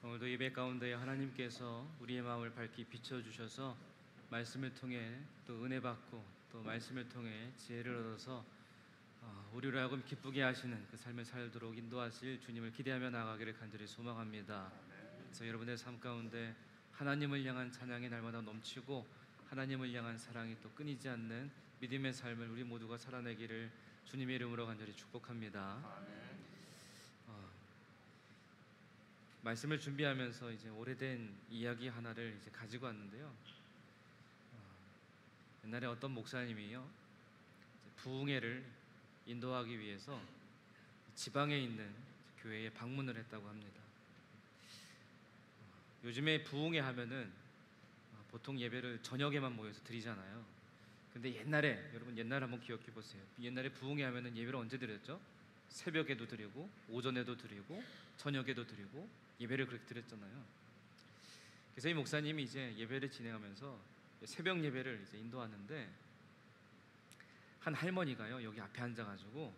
오늘도 예배 가운데 하나님께서 우리의 마음을 밝히 비춰주셔서 말씀을 통해 또 은혜 받고 또 말씀을 통해 지혜를 얻어서 우리로 하여금 기쁘게 하시는 그 삶을 살도록 인도하실 주님을 기대하며 나아가기를 간절히 소망합니다. 그래서 여러분의 삶 가운데 하나님을 향한 찬양이 날마다 넘치고 하나님을 향한 사랑이 또 끊이지 않는 믿음의 삶을 우리 모두가 살아내기를 주님의 이름으로 간절히 축복합니다. 말씀을 준비하면서 이제 오래된 이야기 하나를 이제 가지고 왔는데요. 옛날에 어떤 목사님이요, 부흥회를 인도하기 위해서 지방에 있는 교회에 방문을 했다고 합니다. 요즘에 부흥회 하면은 보통 예배를 저녁에만 모여서 드리잖아요. 근데 옛날에, 여러분 옛날 한번 기억해 보세요. 옛날에 부흥회 하면은 예배를 언제 드렸죠? 새벽에도 드리고 오전에도 드리고 저녁에도 드리고 예배를 그렇게 드렸잖아요. 그래서 이 목사님이 이제 예배를 진행하면서 새벽 예배를 이제 인도하는데 한 할머니가요, 여기 앞에 앉아가지고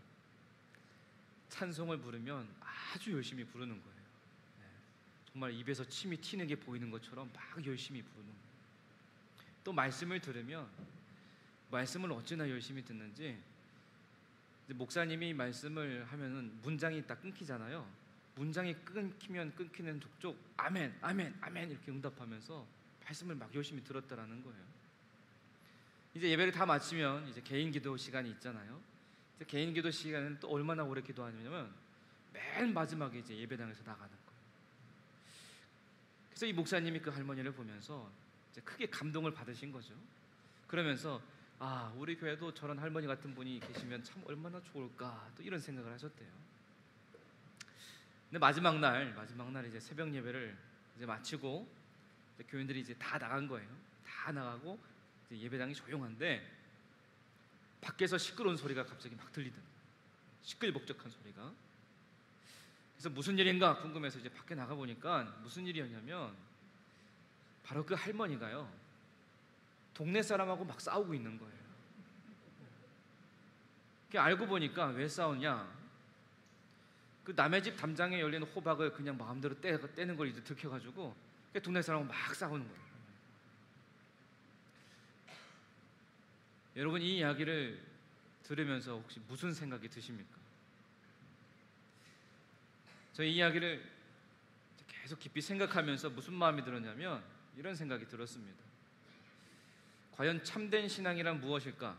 찬송을 부르면 아주 열심히 부르는 거예요. 정말 입에서 침이 튀는 게 보이는 것처럼 막 열심히 부르는 거예요. 또 말씀을 들으면 말씀을 어찌나 열심히 듣는지, 목사님이 말씀을 하면은 문장이 딱 끊기잖아요. 문장이 끊기면 끊기는 족족 아멘, 아멘, 아멘 이렇게 응답하면서 말씀을 막 열심히 들었다라는 거예요. 이제 예배를 다 마치면 이제 개인 기도 시간이 있잖아요. 이제 개인 기도 시간은 또 얼마나 오래 기도하냐면 맨 마지막에 이제 예배당에서 나가는 거예요. 그래서 이 목사님이 그 할머니를 보면서 이제 크게 감동을 받으신 거죠. 그러면서 우리 교회도 저런 할머니 같은 분이 계시면 참 얼마나 좋을까, 또 이런 생각을 하셨대요. 근데 마지막 날 이제 새벽 예배를 이제 마치고 이제 교인들이 이제 다 나간 거예요. 다 나가고 이제 예배당이 조용한데 밖에서 시끄러운 소리가 갑자기 막 들리더라고요. 시끌벅적한 소리가. 그래서 무슨 일인가 궁금해서 이제 밖에 나가 보니까 무슨 일이었냐면 바로 그 할머니가요, 동네 사람하고 막 싸우고 있는 거예요. 알고 보니까 왜 싸우냐, 그 남의 집 담장에 열린 호박을 그냥 마음대로 떼는 걸 이제 들켜가지고 동네 사람하고 막 싸우는 거예요. 여러분, 이 이야기를 들으면서 혹시 무슨 생각이 드십니까? 저 이 이야기를 계속 깊이 생각하면서 무슨 마음이 들었냐면 이런 생각이 들었습니다. 과연 참된 신앙이란 무엇일까?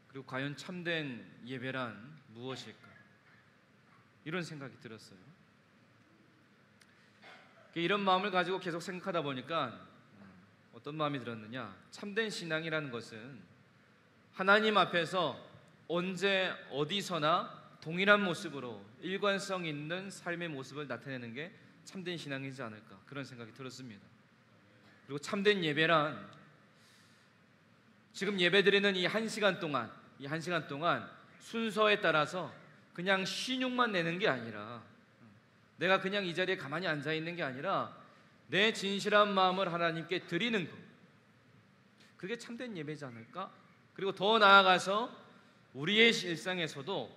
그리고 과연 참된 예배란 무엇일까? 이런 생각이 들었어요. 이런 마음을 가지고 계속 생각하다 보니까 어떤 마음이 들었느냐, 참된 신앙이라는 것은 하나님 앞에서 언제 어디서나 동일한 모습으로 일관성 있는 삶의 모습을 나타내는 게 참된 신앙이지 않을까, 그런 생각이 들었습니다. 그리고 참된 예배란 지금 예배드리는 이 한 시간 동안 순서에 따라서 그냥 신용만 내는 게 아니라, 내가 그냥 이 자리에 가만히 앉아 있는 게 아니라 내 진실한 마음을 하나님께 드리는 것, 그게 참된 예배지 않을까? 그리고 더 나아가서 우리의 일상에서도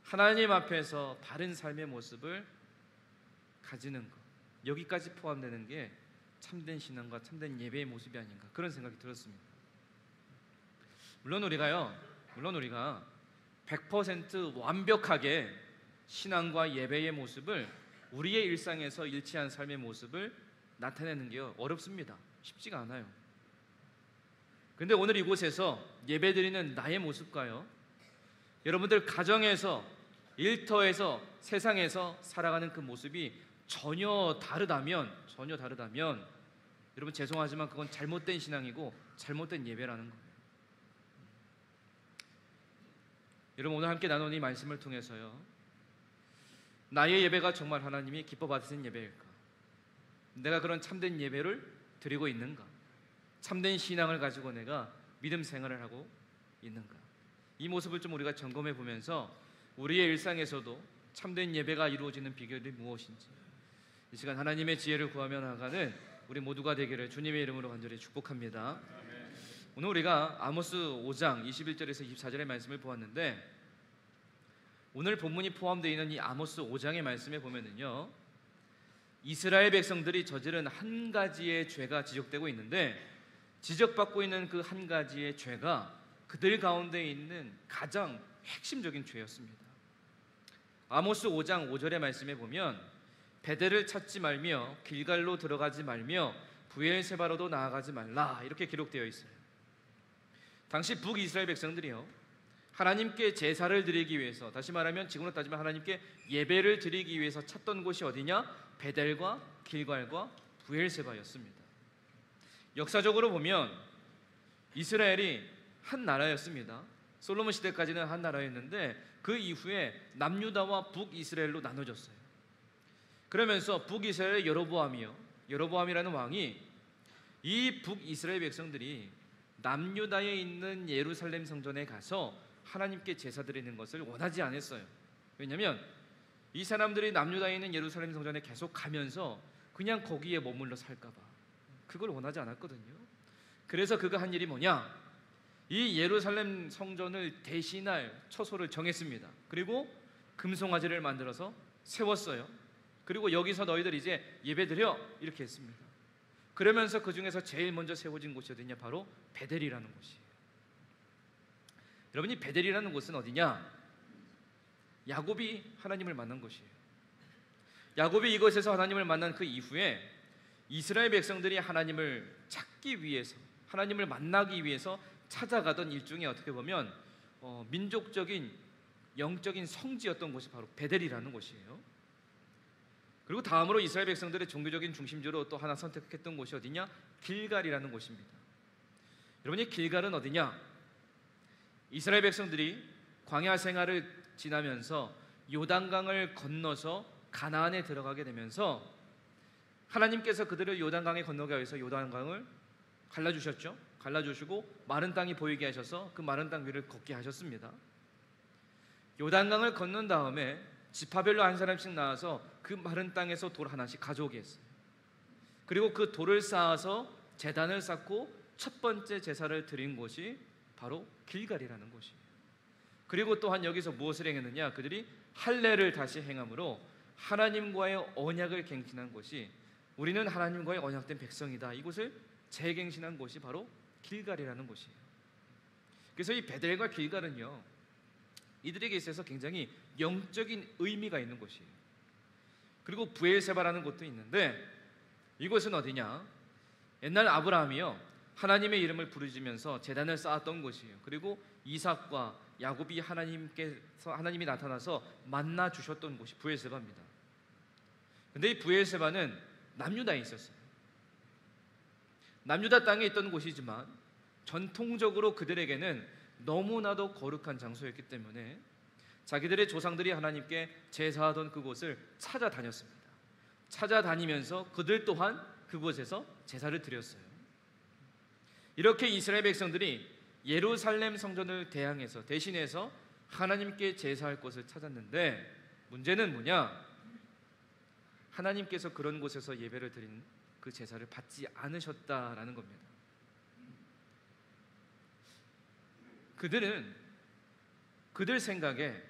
하나님 앞에서 바른 삶의 모습을 가지는 것, 여기까지 포함되는 게 참된 신앙과 참된 예배의 모습이 아닌가, 그런 생각이 들었습니다. 물론 우리가 100% 완벽하게 신앙과 예배의 모습을, 우리의 일상에서 일치한 삶의 모습을 나타내는 게 어렵습니다. 쉽지가 않아요. 그런데 오늘 이곳에서 예배드리는 나의 모습과요, 여러분들 가정에서, 일터에서, 세상에서 살아가는 그 모습이 전혀 다르다면 여러분 죄송하지만 그건 잘못된 신앙이고 잘못된 예배라는 거예요. 여러분, 오늘 함께 나눈 이 말씀을 통해서요, 나의 예배가 정말 하나님이 기뻐 받으시는 예배일까? 내가 그런 참된 예배를 드리고 있는가? 참된 신앙을 가지고 내가 믿음 생활을 하고 있는가? 이 모습을 좀 우리가 점검해 보면서 우리의 일상에서도 참된 예배가 이루어지는 비결이 무엇인지 이 시간 하나님의 지혜를 구하며 나아가는 우리 모두가 되기를 주님의 이름으로 간절히 축복합니다. 오늘 우리가 아모스 5장 21절에서 24절의 말씀을 보았는데, 오늘 본문이 포함되어 있는 이 아모스 5장의 말씀에 보면은요, 이스라엘 백성들이 저지른 한 가지의 죄가 지적되고 있는데, 지적받고 있는 그 한 가지의 죄가 그들 가운데 있는 가장 핵심적인 죄였습니다. 아모스 5장 5절의 말씀에 보면 베델을 찾지 말며 길갈로 들어가지 말며 브엘세바로도 나아가지 말라, 이렇게 기록되어 있어요. 당시 북이스라엘 백성들이요, 하나님께 제사를 드리기 위해서, 다시 말하면 지금으로 따지면 하나님께 예배를 드리기 위해서 찾던 곳이 어디냐? 베델과 길갈과 브엘세바였습니다. 역사적으로 보면 이스라엘이 한 나라였습니다. 솔로몬 시대까지는 한 나라였는데 그 이후에 남유다와 북이스라엘로 나눠졌어요. 그러면서 북이스라엘의 여로보암이라는 왕이 이 북이스라엘 백성들이 남유다에 있는 예루살렘 성전에 가서 하나님께 제사 드리는 것을 원하지 않았어요. 왜냐하면 이 사람들이 남유다에 있는 예루살렘 성전에 계속 가면서 그냥 거기에 머물러 살까 봐 그걸 원하지 않았거든요. 그래서 그가 한 일이 뭐냐? 이 예루살렘 성전을 대신할 처소를 정했습니다. 그리고 금송아지를 만들어서 세웠어요. 그리고 여기서 너희들 이제 예배드려, 이렇게 했습니다. 그러면서 그 중에서 제일 먼저 세워진 곳이 어디냐? 바로 베델이라는 곳이에요. 여러분, 이 베델이라는 곳은 어디냐? 야곱이 하나님을 만난 곳이에요. 야곱이 이곳에서 하나님을 만난 그 이후에 이스라엘 백성들이 하나님을 찾기 위해서, 하나님을 만나기 위해서 찾아가던 일종의, 어떻게 보면 민족적인 영적인 성지였던 곳이 바로 베델이라는 곳이에요. 그리고 다음으로 이스라엘 백성들의 종교적인 중심지로 또 하나 선택했던 곳이 어디냐? 길갈이라는 곳입니다. 여러분, 이 길갈은 어디냐? 이스라엘 백성들이 광야 생활을 지나면서 요단강을 건너서 가나안에 들어가게 되면서 하나님께서 그들을 요단강에 건너게 하셔서 요단강을 갈라주셨죠. 갈라주시고 마른 땅이 보이게 하셔서 그 마른 땅 위를 걷게 하셨습니다. 요단강을 건넌 다음에 지파별로 한 사람씩 나와서 그 마른 땅에서 돌 하나씩 가져오게 했어요. 그리고 그 돌을 쌓아서 제단을 쌓고 첫 번째 제사를 드린 곳이 바로 길갈이라는 곳이에요. 그리고 또한 여기서 무엇을 행했느냐? 그들이 할례를 다시 행함으로 하나님과의 언약을 갱신한 곳이, 우리는 하나님과의 언약된 백성이다, 이곳을 재갱신한 곳이 바로 길갈이라는 곳이에요. 그래서 이 베델과 길갈은요, 이들에게 있어서 굉장히 영적인 의미가 있는 곳이에요. 그리고 브엘세바라는 곳도 있는데 이곳은 어디냐? 옛날 아브라함이요, 하나님의 이름을 부르짖으면서 제단을 쌓았던 곳이에요. 그리고 이삭과 야곱이 하나님이 나타나서 만나 주셨던 곳이 브엘세바입니다. 근데 이 브엘세바는 남유다에 있었어요. 남유다 땅에 있던 곳이지만 전통적으로 그들에게는 너무나도 거룩한 장소였기 때문에 자기들의 조상들이 하나님께 제사하던 그곳을 찾아다녔습니다. 찾아다니면서 그들 또한 그곳에서 제사를 드렸어요. 이렇게 이스라엘 백성들이 예루살렘 성전을 대신해서 하나님께 제사할 곳을 찾았는데, 문제는 뭐냐? 하나님께서 그런 곳에서 예배를 드린 그 제사를 받지 않으셨다라는 겁니다. 그들은 그들 생각에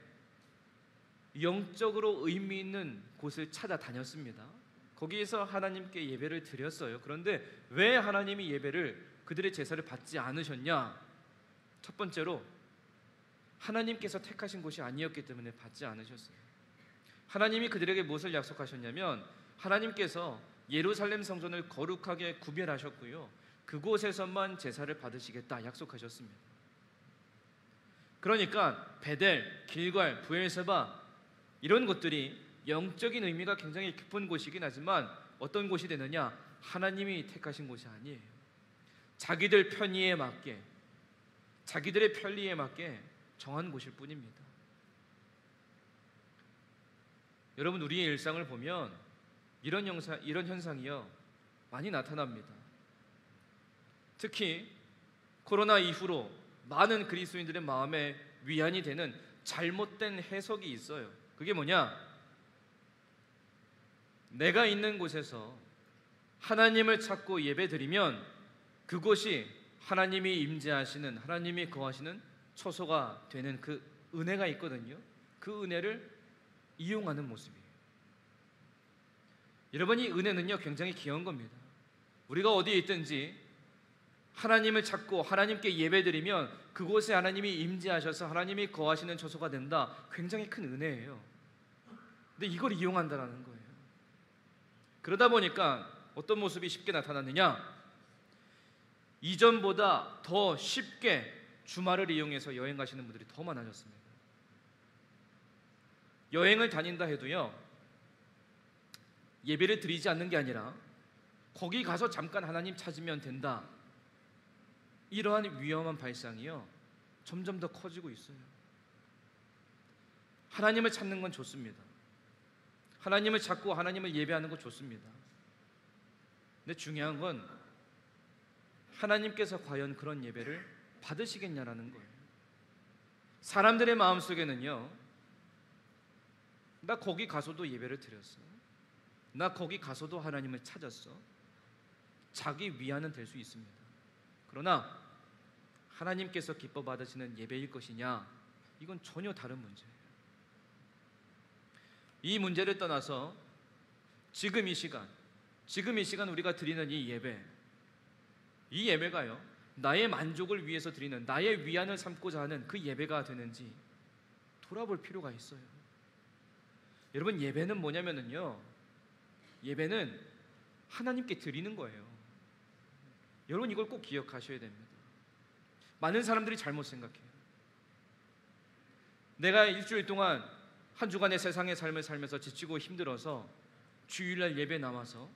영적으로 의미 있는 곳을 찾아다녔습니다. 거기에서 하나님께 예배를 드렸어요. 그런데 왜 하나님이 그들의 제사를 받지 않으셨냐? 첫 번째로 하나님께서 택하신 곳이 아니었기 때문에 받지 않으셨어요. 하나님이 그들에게 무엇을 약속하셨냐면, 하나님께서 예루살렘 성전을 거룩하게 구별하셨고요, 그곳에서만 제사를 받으시겠다 약속하셨습니다. 그러니까 베델, 길갈, 브엘세바, 이런 곳들이 영적인 의미가 굉장히 깊은 곳이긴 하지만 어떤 곳이 되느냐? 하나님이 택하신 곳이 아니에요. 자기들 편의에 맞게, 자기들의 편리에 맞게 정한 곳일 뿐입니다. 여러분, 우리의 일상을 보면 이런 현상이요, 많이 나타납니다. 특히 코로나 이후로 많은 그리스도인들의 마음에 위안이 되는 잘못된 해석이 있어요. 그게 뭐냐? 내가 있는 곳에서 하나님을 찾고 예배드리면 그곳이 하나님이 임재하시는, 하나님이 거하시는 처소가 되는 그 은혜가 있거든요. 그 그 은혜를 이용하는 모습이에요. 여러분, 이 은혜는요 굉장히 귀한 겁니다. 우리가 어디에 있든지 하나님을 찾고 하나님께 예배드리면 그곳에 하나님이 임재하셔서 하나님이 거하시는 처소가 된다. 굉장히 큰 은혜예요. 근데 이걸 이용한다라는 거예요. 그러다 보니까 어떤 모습이 쉽게 나타났느냐? 이전보다 더 쉽게 주말을 이용해서 여행 가시는 분들이 더 많아졌습니다. 여행을 다닌다 해도요, 예배를 드리지 않는 게 아니라 거기 가서 잠깐 하나님 찾으면 된다, 이러한 위험한 발상이요 점점 더 커지고 있어요. 하나님을 찾는 건 좋습니다. 하나님을 찾고 하나님을 예배하는 건 좋습니다. 근데 중요한 건 하나님께서 과연 그런 예배를 받으시겠냐라는 거예요. 사람들의 마음속에는요, 나 거기 가서도 예배를 드렸어, 나 거기 가서도 하나님을 찾았어, 자기 위안은 될 수 있습니다. 그러나 하나님께서 기뻐 받으시는 예배일 것이냐, 이건 전혀 다른 문제예요. 이 문제를 떠나서 지금 이 시간 우리가 드리는 이 예배가요 나의 만족을 위해서 드리는, 나의 위안을 삼고자 하는 그 예배가 되는지 돌아볼 필요가 있어요. 여러분, 예배는 뭐냐면요, 예배는 하나님께 드리는 거예요. 여러분, 이걸 꼭 기억하셔야 됩니다. 많은 사람들이 잘못 생각해요. 내가 일주일 동안 한 주간의 세상의 삶을 살면서 지치고 힘들어서 주일날 예배 나와서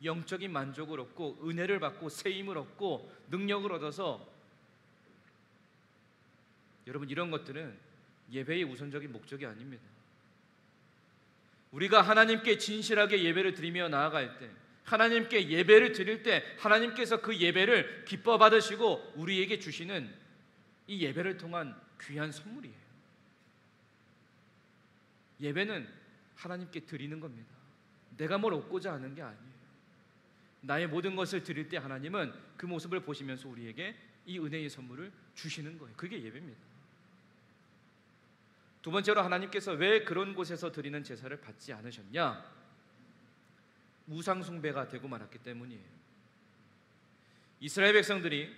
영적인 만족을 얻고 은혜를 받고 세임을 얻고 능력을 얻어서, 여러분, 이런 것들은 예배의 우선적인 목적이 아닙니다. 우리가 하나님께 진실하게 예배를 드리며 나아갈 때, 하나님께 예배를 드릴 때 하나님께서 그 예배를 기뻐 받으시고 우리에게 주시는 이 예배를 통한 귀한 선물이에요. 예배는 하나님께 드리는 겁니다. 내가 뭘 얻고자 하는 게 아니에요. 나의 모든 것을 드릴 때 하나님은 그 모습을 보시면서 우리에게 이 은혜의 선물을 주시는 거예요. 그게 예배입니다. 두 번째로, 하나님께서 왜 그런 곳에서 드리는 제사를 받지 않으셨냐? 우상 숭배가 되고 말았기 때문이에요. 이스라엘 백성들이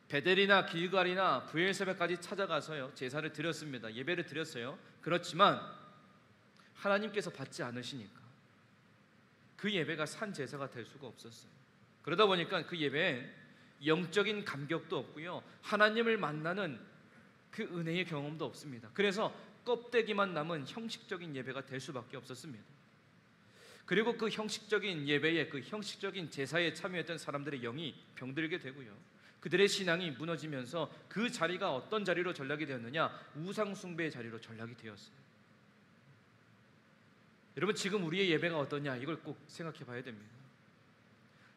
베델이나 길갈이나 브엘세바까지 찾아가서요 제사를 드렸습니다. 예배를 드렸어요. 그렇지만 하나님께서 받지 않으시니까 그 예배가 산 제사가 될 수가 없었어요. 그러다 보니까 그 예배엔 영적인 감격도 없고요, 하나님을 만나는 그 은혜의 경험도 없습니다. 그래서 껍데기만 남은 형식적인 예배가 될 수밖에 없었습니다. 그리고 그 형식적인 예배에, 그 형식적인 제사에 참여했던 사람들의 영이 병들게 되고요, 그들의 신앙이 무너지면서 그 자리가 어떤 자리로 전락이 되었느냐? 우상 숭배의 자리로 전락이 되었어요. 여러분, 지금 우리의 예배가 어떠냐? 이걸 꼭 생각해 봐야 됩니다.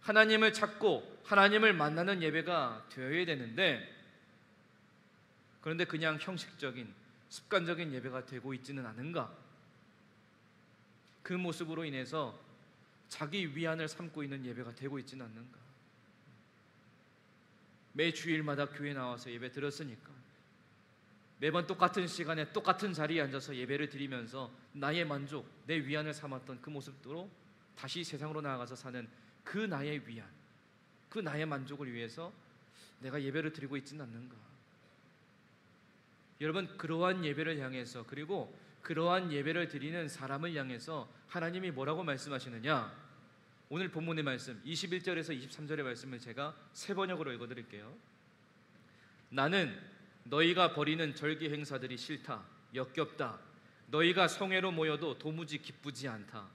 하나님을 찾고 하나님을 만나는 예배가 되어야 되는데, 그런데 그냥 형식적인 습관적인 예배가 되고 있지는 않은가? 그 모습으로 인해서 자기 위안을 삼고 있는 예배가 되고 있지는 않는가? 매 주일마다 교회 나와서 예배 들었으니까 매번 똑같은 시간에 똑같은 자리에 앉아서 예배를 드리면서 나의 만족, 내 위안을 삼았던 그 모습으로 다시 세상으로 나아가서 사는 그 나의 위안, 그 나의 만족을 위해서 내가 예배를 드리고 있지는 않는가? 여러분, 그러한 예배를 향해서, 그리고 그러한 예배를 드리는 사람을 향해서 하나님이 뭐라고 말씀하시느냐? 오늘 본문의 말씀 21절에서 23절의 말씀을 제가 세 번역으로 읽어드릴게요. 나는 너희가 벌이는 절기 행사들이 싫다, 역겹다. 너희가 성회로 모여도 도무지 기쁘지 않다.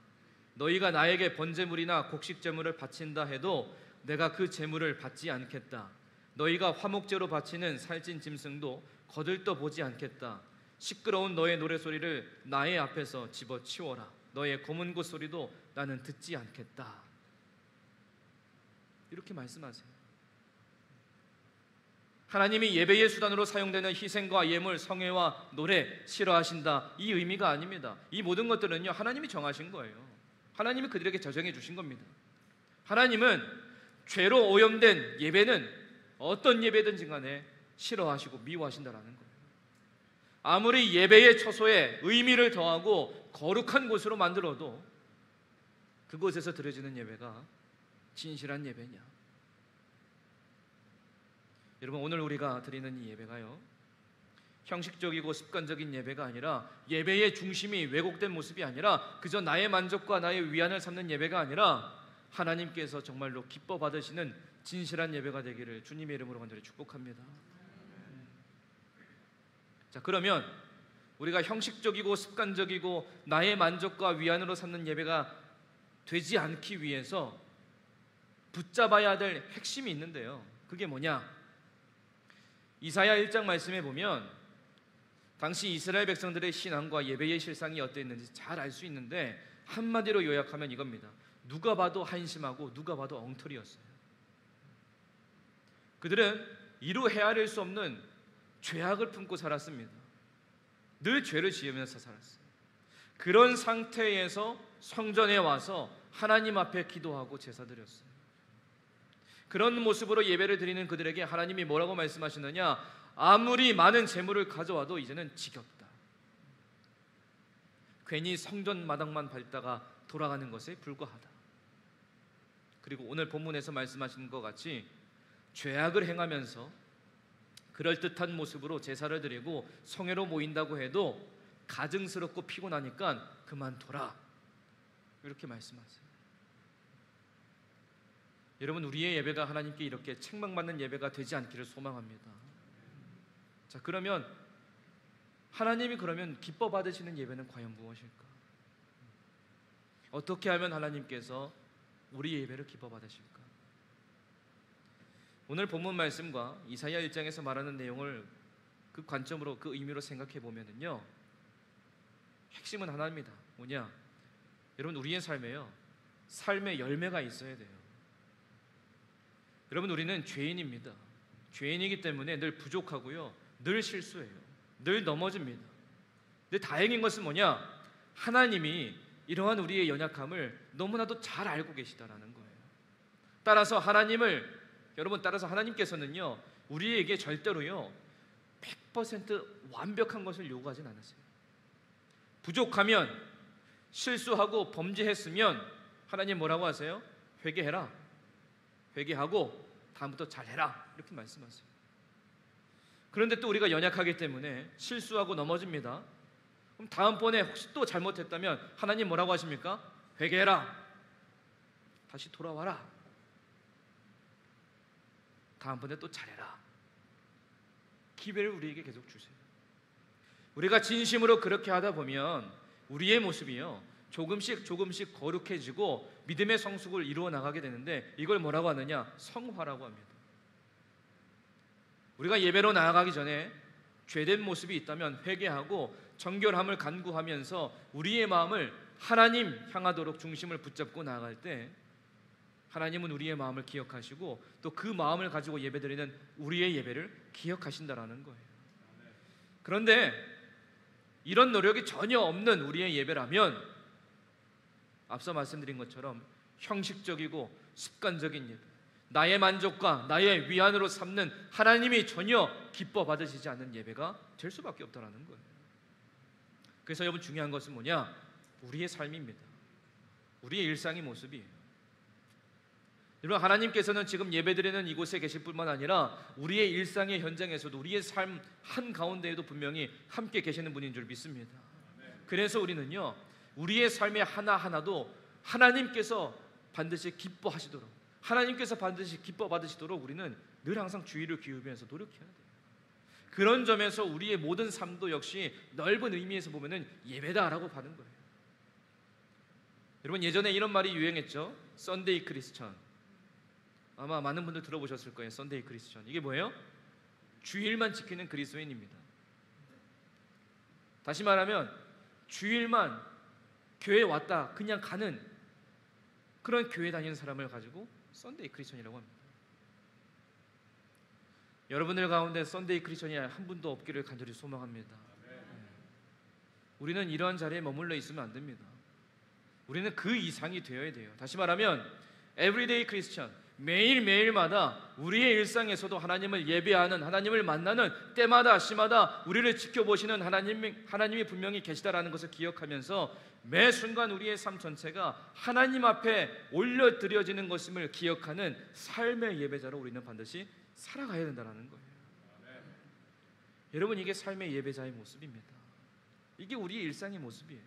너희가 나에게 번제물이나 곡식제물을 바친다 해도 내가 그 제물을 받지 않겠다. 너희가 화목제로 바치는 살찐 짐승도 거들떠 보지 않겠다. 시끄러운 너의 노래소리를 나의 앞에서 집어치워라. 너의 검은고 소리도 나는 듣지 않겠다. 이렇게 말씀하세요. 하나님이 예배의 수단으로 사용되는 희생과 예물, 성회와 노래 싫어하신다, 이 의미가 아닙니다. 이 모든 것들은요 하나님이 정하신 거예요. 하나님이 그들에게 저정해 주신 겁니다. 하나님은 죄로 오염된 예배는 어떤 예배든지 간에 싫어하시고 미워하신다라는 거예요. 아무리 예배의 처소에 의미를 더하고 거룩한 곳으로 만들어도 그곳에서 드려지는 예배가 진실한 예배냐? 여러분, 오늘 우리가 드리는 이 예배가요, 형식적이고 습관적인 예배가 아니라, 예배의 중심이 왜곡된 모습이 아니라, 그저 나의 만족과 나의 위안을 삼는 예배가 아니라 하나님께서 정말로 기뻐 받으시는 진실한 예배가 되기를 주님의 이름으로 간절히 축복합니다. 자, 그러면 우리가 형식적이고 습관적이고 나의 만족과 위안으로 삼는 예배가 되지 않기 위해서 붙잡아야 될 핵심이 있는데요, 그게 뭐냐? 이사야 1장 말씀에 보면 당시 이스라엘 백성들의 신앙과 예배의 실상이 어땠는지 잘 알 수 있는데, 한마디로 요약하면 이겁니다. 누가 봐도 한심하고 누가 봐도 엉터리였어요. 그들은 이루 헤아릴 수 없는 죄악을 품고 살았습니다. 늘 죄를 지으면서 살았어요. 그런 상태에서 성전에 와서 하나님 앞에 기도하고 제사 드렸어요. 그런 모습으로 예배를 드리는 그들에게 하나님이 뭐라고 말씀하시느냐? 아무리 많은 재물을 가져와도 이제는 지겹다. 괜히 성전 마당만 밟다가 돌아가는 것에 불과하다. 그리고 오늘 본문에서 말씀하시는 것 같이 죄악을 행하면서 그럴듯한 모습으로 제사를 드리고 성회로 모인다고 해도 가증스럽고 피곤하니까 그만둬라, 이렇게 말씀하세요. 여러분, 우리의 예배가 하나님께 이렇게 책망받는 예배가 되지 않기를 소망합니다. 자, 그러면 하나님이 그러면 기뻐 받으시는 예배는 과연 무엇일까? 어떻게 하면 하나님께서 우리의 예배를 기뻐 받으실까? 오늘 본문 말씀과 이사야 1장에서 말하는 내용을 그 관점으로, 그 의미로 생각해 보면은요, 핵심은 하나입니다. 뭐냐? 여러분, 우리의 삶에요, 삶의 열매가 있어야 돼요. 여러분, 우리는 죄인입니다. 죄인이기 때문에 늘 부족하고요, 늘 실수해요. 늘 넘어집니다. 근데 다행인 것은 뭐냐? 하나님이 이러한 우리의 연약함을 너무나도 잘 알고 계시다라는 거예요. 따라서 하나님께서는요, 우리에게 절대로요 100% 완벽한 것을 요구하진 않으세요. 부족하면, 실수하고 범죄했으면 하나님 뭐라고 하세요? 회개해라. 회개하고 다음부터 잘해라, 이렇게 말씀하세요. 그런데 또 우리가 연약하기 때문에 실수하고 넘어집니다. 그럼 다음번에 혹시 또 잘못했다면 하나님 뭐라고 하십니까? 회개해라. 다시 돌아와라. 다음번에 또 잘해라. 기회를 우리에게 계속 주세요. 우리가 진심으로 그렇게 하다 보면 우리의 모습이요, 조금씩 거룩해지고 믿음의 성숙을 이루어 나가게 되는데, 이걸 뭐라고 하느냐? 성화라고 합니다. 우리가 예배로 나아가기 전에 죄된 모습이 있다면 회개하고 정결함을 간구하면서 우리의 마음을 하나님 향하도록 중심을 붙잡고 나아갈 때, 하나님은 우리의 마음을 기억하시고 또 그 마음을 가지고 예배드리는 우리의 예배를 기억하신다라는 거예요. 그런데 이런 노력이 전혀 없는 우리의 예배라면, 앞서 말씀드린 것처럼 형식적이고 습관적인 예배, 나의 만족과 나의 위안으로 삼는 하나님이 전혀 기뻐 받으시지 않는 예배가 될 수밖에 없다라는 거예요. 그래서 여러분, 중요한 것은 뭐냐? 우리의 삶입니다. 우리의 일상의 모습이에요. 여러분, 하나님께서는 지금 예배드리는 이곳에 계실 뿐만 아니라 우리의 일상의 현장에서도, 우리의 삶 한가운데에도 분명히 함께 계시는 분인 줄 믿습니다. 그래서 우리는요, 우리의 삶의 하나하나도 하나님께서 반드시 기뻐하시도록, 하나님께서 반드시 기뻐 받으시도록 우리는 늘 항상 주의를 기울이면서 노력해야 돼요. 그런 점에서 우리의 모든 삶도 역시 넓은 의미에서 보면은 예배다라고 하는 거예요. 여러분, 예전에 이런 말이 유행했죠. 썬데이 크리스천. 아마 많은 분들 들어보셨을 거예요. 썬데이 크리스천. 이게 뭐예요? 주일만 지키는 그리스도인입니다. 다시 말하면 주일만 교회에 왔다 그냥 가는 그런 교회 다니는 사람을 가지고 썬데이 크리스천이라고 합니다. 여러분들 가운데 썬데이 크리스천이 한 분도 없기를 간절히 소망합니다. 우리는 이러한 자리에 머물러 있으면 안 됩니다. 우리는 그 이상이 되어야 돼요. 다시 말하면 에브리데이 크리스천, 매일매일마다 우리의 일상에서도 하나님을 예배하는, 하나님을 만나는 때마다 시마다 우리를 지켜보시는 하나님이 분명히 계시다라는 것을 기억하면서 매 순간 우리의 삶 전체가 하나님 앞에 올려드려지는 것임을 기억하는 삶의 예배자로 우리는 반드시 살아가야 된다는 거예요. 여러분, 이게 삶의 예배자의 모습입니다. 이게 우리의 일상의 모습이에요.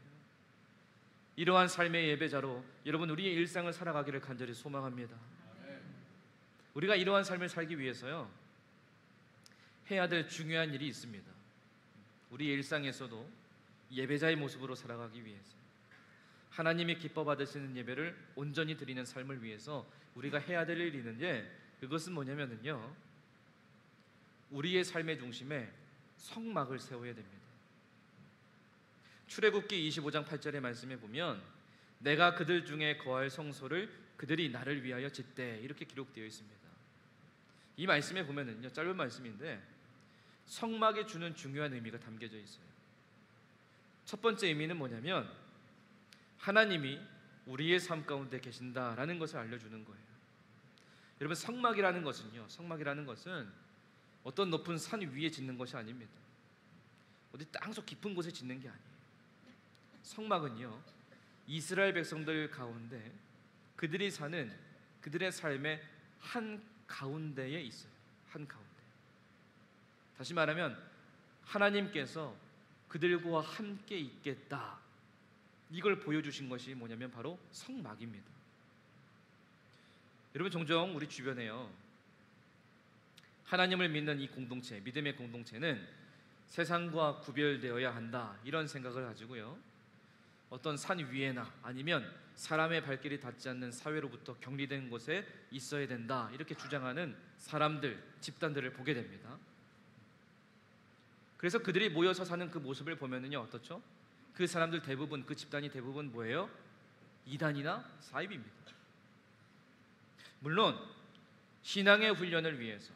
이러한 삶의 예배자로 여러분, 우리의 일상을 살아가기를 간절히 소망합니다. 우리가 이러한 삶을 살기 위해서요, 해야 될 중요한 일이 있습니다. 우리 일상에서도 예배자의 모습으로 살아가기 위해서, 하나님이 기뻐 받으시는 예배를 온전히 드리는 삶을 위해서 우리가 해야 될 일이 있는데, 그것은 뭐냐면요, 우리의 삶의 중심에 성막을 세워야 됩니다. 출애굽기 25장 8절의 말씀에 보면 내가 그들 중에 거할 성소를 그들이 나를 위하여 짓되, 이렇게 기록되어 있습니다. 이 말씀에 보면은요, 짧은 말씀인데 성막이 주는 중요한 의미가 담겨져 있어요. 첫 번째 의미는 뭐냐면 하나님이 우리의 삶 가운데 계신다라는 것을 알려주는 거예요. 여러분, 성막이라는 것은 어떤 높은 산 위에 짓는 것이 아닙니다. 어디 땅속 깊은 곳에 짓는 게 아니에요. 성막은요, 이스라엘 백성들 가운데 그들이 사는 그들의 삶의 한 가운데에 있어요. 한 가운데. 다시 말하면 하나님께서 그들과 함께 있겠다, 이걸 보여주신 것이 뭐냐면 바로 성막입니다. 여러분, 종종 우리 주변에요, 하나님을 믿는 이 공동체, 믿음의 공동체는 세상과 구별되어야 한다, 이런 생각을 가지고요, 어떤 산 위에나 아니면 사람의 발길이 닿지 않는 사회로부터 격리된 곳에 있어야 된다, 이렇게 주장하는 사람들, 집단들을 보게 됩니다. 그래서 그들이 모여서 사는 그 모습을 보면은요, 어떻죠? 그 사람들 대부분, 그 집단이 대부분 뭐예요? 이단이나 사입입니다. 물론 신앙의 훈련을 위해서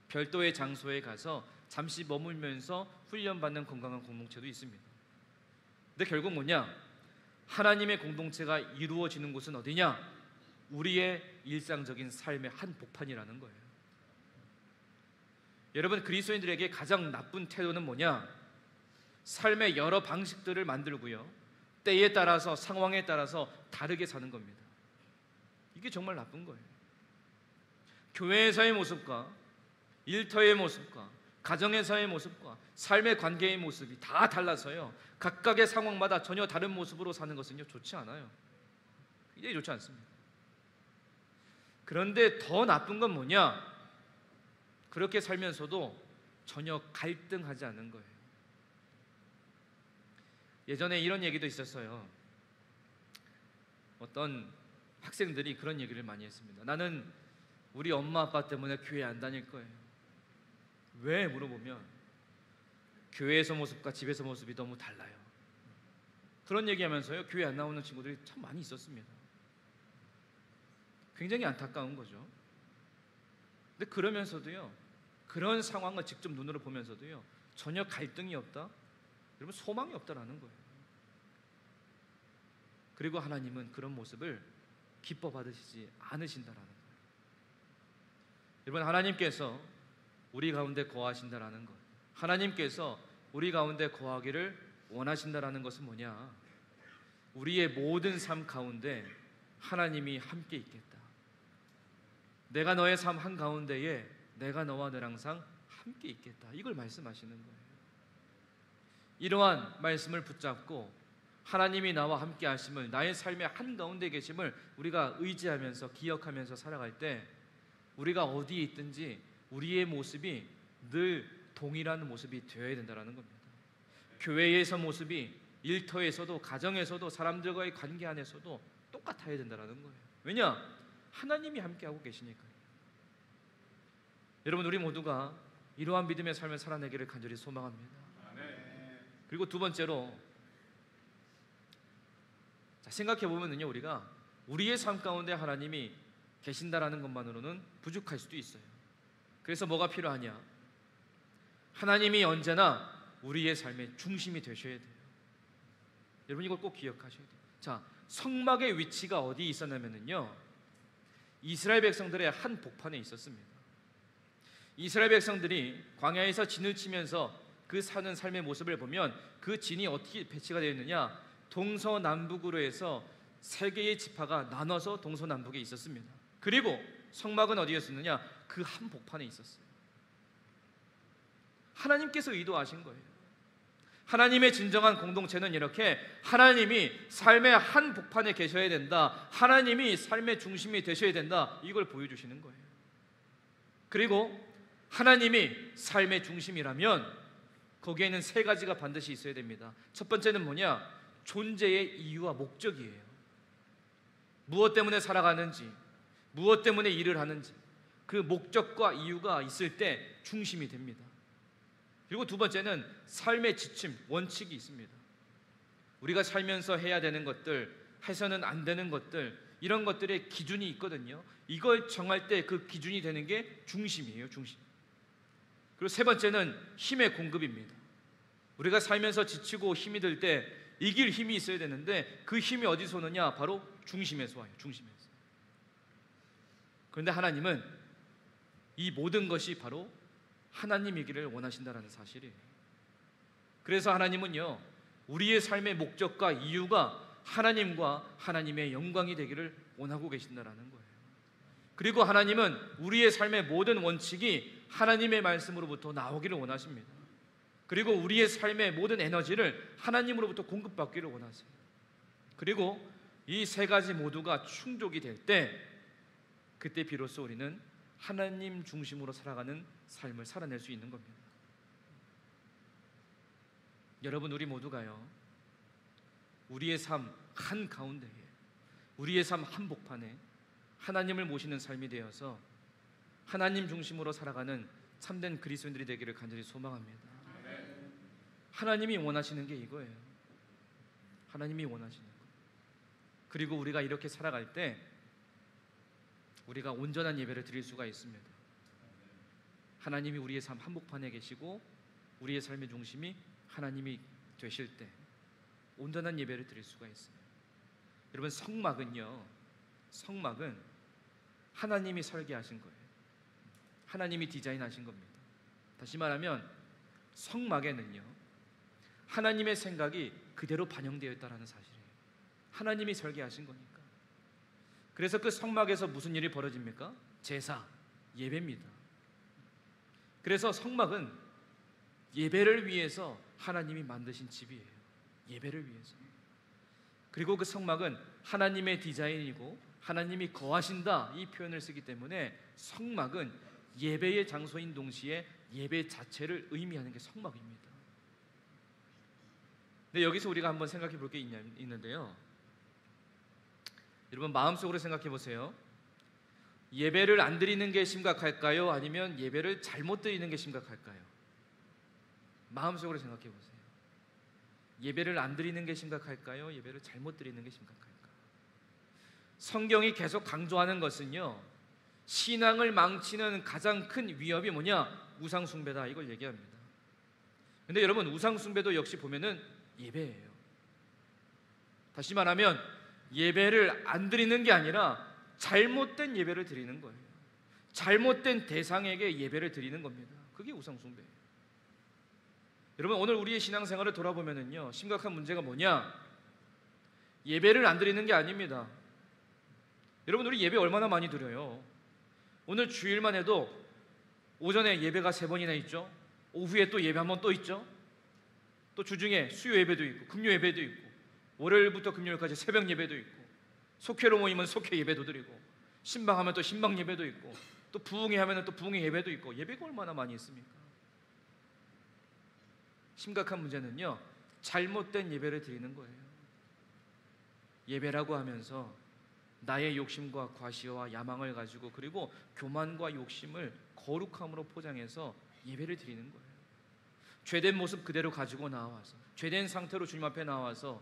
별도의 장소에 가서 잠시 머물면서 훈련받는 건강한 공동체도 있습니다. 근데 결국 뭐냐? 하나님의 공동체가 이루어지는 곳은 어디냐? 우리의 일상적인 삶의 한복판이라는 거예요. 여러분, 그리스도인들에게 가장 나쁜 태도는 뭐냐? 삶의 여러 방식들을 만들고요, 때에 따라서, 상황에 따라서 다르게 사는 겁니다. 이게 정말 나쁜 거예요. 교회에서의 모습과 일터의 모습과 가정에서의 모습과 삶의 관계의 모습이 다 달라서요, 각각의 상황마다 전혀 다른 모습으로 사는 것은요, 좋지 않아요. 굉장히 좋지 않습니다. 그런데 더 나쁜 건 뭐냐? 그렇게 살면서도 전혀 갈등하지 않는 거예요. 예전에 이런 얘기도 있었어요. 어떤 학생들이 그런 얘기를 많이 했습니다. 나는 우리 엄마 아빠 때문에 교회 안 다닐 거예요. 왜? 물어보면 교회에서 모습과 집에서 모습이 너무 달라요. 그런 얘기하면서요, 교회 안 나오는 친구들이 참 많이 있었습니다. 굉장히 안타까운 거죠. 근데 그러면서도요, 그런 상황을 직접 눈으로 보면서도요, 전혀 갈등이 없다, 여러분, 소망이 없다라는 거예요. 그리고 하나님은 그런 모습을 기뻐 받으시지 않으신다라는 거예요. 여러분, 하나님께서 우리 가운데 거하신다라는 것, 하나님께서 우리 가운데 거하기를 원하신다라는 것은 뭐냐? 우리의 모든 삶 가운데 하나님이 함께 있겠다. 내가 너의 삶 한가운데에 내가 너와 늘 항상 함께 있겠다, 이걸 말씀하시는 거예요. 이러한 말씀을 붙잡고 하나님이 나와 함께 하심을, 나의 삶의 한가운데 계심을 우리가 의지하면서 기억하면서 살아갈 때 우리가 어디에 있든지 우리의 모습이 늘 동일한 모습이 되어야 된다는 겁니다. 교회에서 모습이 일터에서도, 가정에서도, 사람들과의 관계 안에서도 똑같아야 된다는 거예요. 왜냐? 하나님이 함께하고 계시니까요. 여러분, 우리 모두가 이러한 믿음의 삶을 살아내기를 간절히 소망합니다. 그리고 두 번째로, 생각해보면요, 우리가 우리의 삶 가운데 하나님이 계신다라는 것만으로는 부족할 수도 있어요. 그래서 뭐가 필요하냐? 하나님이 언제나 우리의 삶의 중심이 되셔야 돼요. 여러분, 이걸 꼭 기억하셔야 돼요. 자, 성막의 위치가 어디 있었냐면요, 이스라엘 백성들의 한 복판에 있었습니다. 이스라엘 백성들이 광야에서 진을 치면서 그 사는 삶의 모습을 보면 그 진이 어떻게 배치가 되어 있느냐, 동서남북으로 해서 세 개의 지파가 나눠서 동서남북에 있었습니다. 그리고 성막은 어디였었느냐, 그 한 복판에 있었어요. 하나님께서 의도하신 거예요. 하나님의 진정한 공동체는 이렇게 하나님이 삶의 한 복판에 계셔야 된다, 하나님이 삶의 중심이 되셔야 된다, 이걸 보여주시는 거예요. 그리고 하나님이 삶의 중심이라면 거기에는 세 가지가 반드시 있어야 됩니다. 첫 번째는 뭐냐? 존재의 이유와 목적이에요. 무엇 때문에 살아가는지, 무엇 때문에 일을 하는지, 그 목적과 이유가 있을 때 중심이 됩니다. 그리고 두 번째는 삶의 지침, 원칙이 있습니다. 우리가 살면서 해야 되는 것들, 해서는 안 되는 것들, 이런 것들의 기준이 있거든요. 이걸 정할 때 그 기준이 되는 게 중심이에요, 중심. 그리고 세 번째는 힘의 공급입니다. 우리가 살면서 지치고 힘이 들 때 이길 힘이 있어야 되는데 그 힘이 어디서 오느냐? 바로 중심에서 와요, 중심에서. 그런데 하나님은 이 모든 것이 바로 하나님이기를 원하신다는 사실이에요. 그래서 하나님은요, 우리의 삶의 목적과 이유가 하나님과 하나님의 영광이 되기를 원하고 계신다는 거예요. 그리고 하나님은 우리의 삶의 모든 원칙이 하나님의 말씀으로부터 나오기를 원하십니다. 그리고 우리의 삶의 모든 에너지를 하나님으로부터 공급받기를 원하세요. 그리고 이 세 가지 모두가 충족이 될 때, 그때 비로소 우리는 하나님 중심으로 살아가는 삶을 살아낼 수 있는 겁니다. 여러분, 우리 모두가요, 우리의 삶 한가운데에, 우리의 삶 한복판에 하나님을 모시는 삶이 되어서 하나님 중심으로 살아가는 참된 그리스도인들이 되기를 간절히 소망합니다. 하나님이 원하시는 게 이거예요. 하나님이 원하시는 거. 그리고 우리가 이렇게 살아갈 때 우리가 온전한 예배를 드릴 수가 있습니다. 하나님이 우리의 삶 한복판에 계시고 우리의 삶의 중심이 하나님이 되실 때 온전한 예배를 드릴 수가 있어요. 여러분, 성막은요, 성막은 하나님이 설계하신 거예요. 하나님이 디자인하신 겁니다. 다시 말하면 성막에는요, 하나님의 생각이 그대로 반영되어 있다는 사실이에요. 하나님이 설계하신 거니까. 그래서 그 성막에서 무슨 일이 벌어집니까? 제사, 예배입니다. 그래서 성막은 예배를 위해서 하나님이 만드신 집이에요. 예배를 위해서. 그리고 그 성막은 하나님의 디자인이고 하나님이 거하신다, 이 표현을 쓰기 때문에 성막은 예배의 장소인 동시에 예배 자체를 의미하는 게 성막입니다. 근데 여기서 우리가 한번 생각해 볼 게 있는데요, 여러분 마음속으로 생각해 보세요. 예배를 안 드리는 게 심각할까요? 아니면 예배를 잘못 드리는 게 심각할까요? 마음속으로 생각해 보세요. 예배를 안 드리는 게 심각할까요? 예배를 잘못 드리는 게 심각할까요? 성경이 계속 강조하는 것은요, 신앙을 망치는 가장 큰 위협이 뭐냐? 우상 숭배다, 이걸 얘기합니다. 근데 여러분, 우상 숭배도 역시 보면은 예배예요. 다시 말하면 예배를 안 드리는 게 아니라 잘못된 예배를 드리는 거예요. 잘못된 대상에게 예배를 드리는 겁니다. 그게 우상 숭배예요. 여러분, 오늘 우리의 신앙생활을 돌아보면은요, 심각한 문제가 뭐냐? 예배를 안 드리는 게 아닙니다. 여러분, 우리 예배 얼마나 많이 드려요? 오늘 주일만 해도 오전에 예배가 3번이나 있죠. 오후에 또 예배 한 번 또 있죠. 또 주중에 수요 예배도 있고 금요 예배도 있고 월요일부터 금요일까지 새벽 예배도 있고 속회로 모이면 속회 예배도 드리고 신방하면 또 신방 예배도 있고 또 부흥회 하면 또 부흥회 예배도 있고 예배가 얼마나 많이 있습니까? 심각한 문제는요, 잘못된 예배를 드리는 거예요. 예배라고 하면서 나의 욕심과 과시와 야망을 가지고 그리고 교만과 욕심을 거룩함으로 포장해서 예배를 드리는 거예요. 죄된 모습 그대로 가지고 나와서 죄된 상태로 주님 앞에 나와서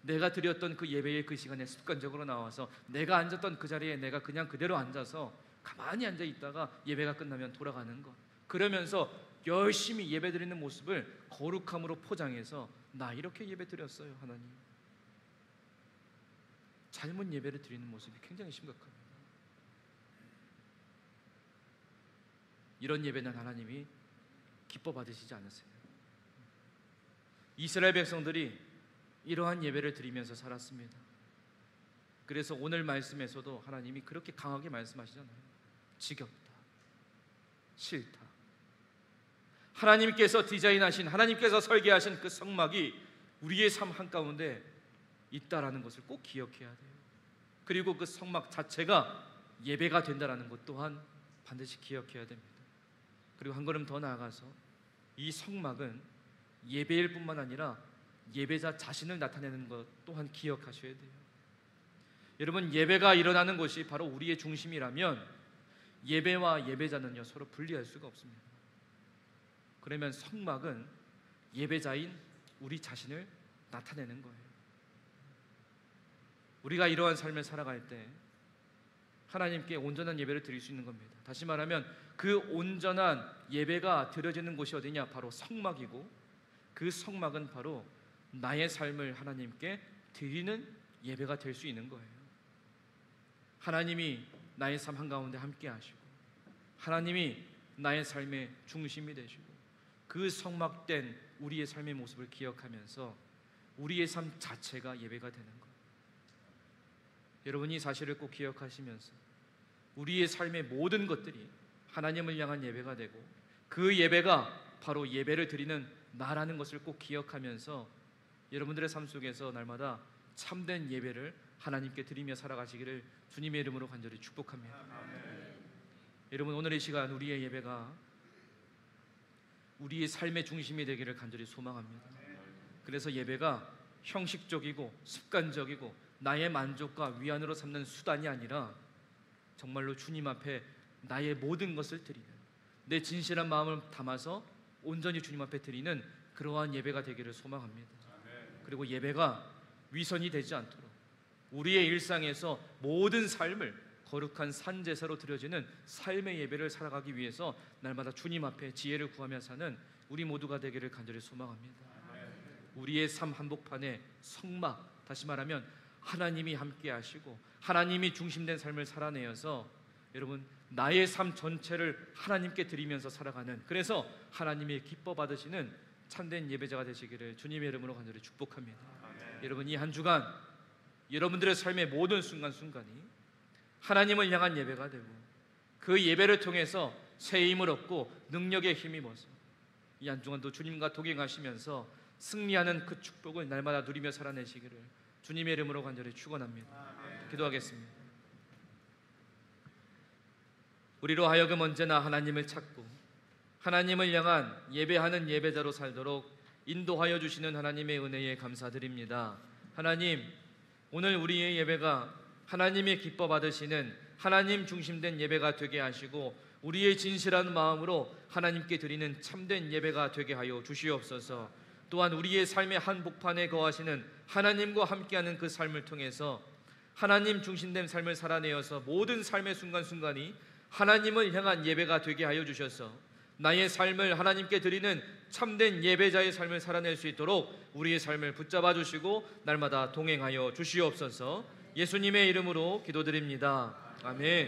내가 드렸던 그 예배의 그 시간에 습관적으로 나와서 내가 앉았던 그 자리에 내가 그냥 그대로 앉아서 가만히 앉아 있다가 예배가 끝나면 돌아가는 것, 그러면서 열심히 예배 드리는 모습을 거룩함으로 포장해서 나 이렇게 예배 드렸어요 하나님. 잘못 예배를 드리는 모습이 굉장히 심각합니다. 이런 예배는 하나님이 기뻐 받으시지 않으세요. 이스라엘 백성들이 이러한 예배를 드리면서 살았습니다. 그래서 오늘 말씀에서도 하나님이 그렇게 강하게 말씀하시잖아요. 지겹다, 싫다. 하나님께서 디자인하신, 하나님께서 설계하신 그 성막이 우리의 삶 한가운데 있다라는 것을 꼭 기억해야 돼요. 그리고 그 성막 자체가 예배가 된다라는 것 또한 반드시 기억해야 됩니다. 그리고 한 걸음 더 나아가서 이 성막은 예배일 뿐만 아니라 예배자 자신을 나타내는 것 또한 기억하셔야 돼요. 여러분, 예배가 일어나는 곳이 바로 우리의 중심이라면 예배와 예배자는요 서로 분리할 수가 없습니다. 그러면 성막은 예배자인 우리 자신을 나타내는 거예요. 우리가 이러한 삶을 살아갈 때 하나님께 온전한 예배를 드릴 수 있는 겁니다. 다시 말하면 그 온전한 예배가 드려지는 곳이 어디냐? 바로 성막이고, 그 성막은 바로 나의 삶을 하나님께 드리는 예배가 될 수 있는 거예요. 하나님이 나의 삶 한가운데 함께 하시고, 하나님이 나의 삶의 중심이 되시고, 그 성막된 우리의 삶의 모습을 기억하면서 우리의 삶 자체가 예배가 되는 거예요. 여러분, 이 사실을 꼭 기억하시면서 우리의 삶의 모든 것들이 하나님을 향한 예배가 되고, 그 예배가 바로 예배를 드리는 나라는 것을 꼭 기억하면서 여러분들의 삶 속에서 날마다 참된 예배를 하나님께 드리며 살아가시기를 주님의 이름으로 간절히 축복합니다. 여러분, 오늘 이 시간 우리의 예배가 우리의 삶의 중심이 되기를 간절히 소망합니다. 그래서 예배가 형식적이고 습관적이고 나의 만족과 위안으로 삼는 수단이 아니라 정말로 주님 앞에 나의 모든 것을 드리는, 내 진실한 마음을 담아서 온전히 주님 앞에 드리는 그러한 예배가 되기를 소망합니다. 그리고 예배가 위선이 되지 않도록 우리의 일상에서 모든 삶을 거룩한 산제사로 드려지는 삶의 예배를 살아가기 위해서 날마다 주님 앞에 지혜를 구하며 사는 우리 모두가 되기를 간절히 소망합니다. 우리의 삶 한복판에 성막, 다시 말하면 하나님이 함께 하시고 하나님이 중심된 삶을 살아내어서 여러분, 나의 삶 전체를 하나님께 드리면서 살아가는, 그래서 하나님이 기뻐 받으시는 참된 예배자가 되시기를 주님의 이름으로 간절히 축복합니다. 여러분, 이 한 주간 여러분들의 삶의 모든 순간순간이 하나님을 향한 예배가 되고, 그 예배를 통해서 새 힘을 얻고 능력의 힘이 모서 이 한 주간도 주님과 동행하시면서 승리하는 그 축복을 날마다 누리며 살아내시기를 주님의 이름으로 간절히 축원합니다. 기도하겠습니다. 우리로 하여금 언제나 하나님을 찾고 하나님을 향한 예배하는 예배자로 살도록 인도하여 주시는 하나님의 은혜에 감사드립니다. 하나님, 오늘 우리의 예배가 하나님의 기뻐 받으시는 하나님 중심된 예배가 되게 하시고 우리의 진실한 마음으로 하나님께 드리는 참된 예배가 되게 하여 주시옵소서. 또한 우리의 삶의 한복판에 거하시는 하나님과 함께하는 그 삶을 통해서 하나님 중심된 삶을 살아내어서 모든 삶의 순간순간이 하나님을 향한 예배가 되게 하여 주셔서 나의 삶을 하나님께 드리는 참된 예배자의 삶을 살아낼 수 있도록 우리의 삶을 붙잡아 주시고 날마다 동행하여 주시옵소서. 예수님의 이름으로 기도드립니다. 아멘.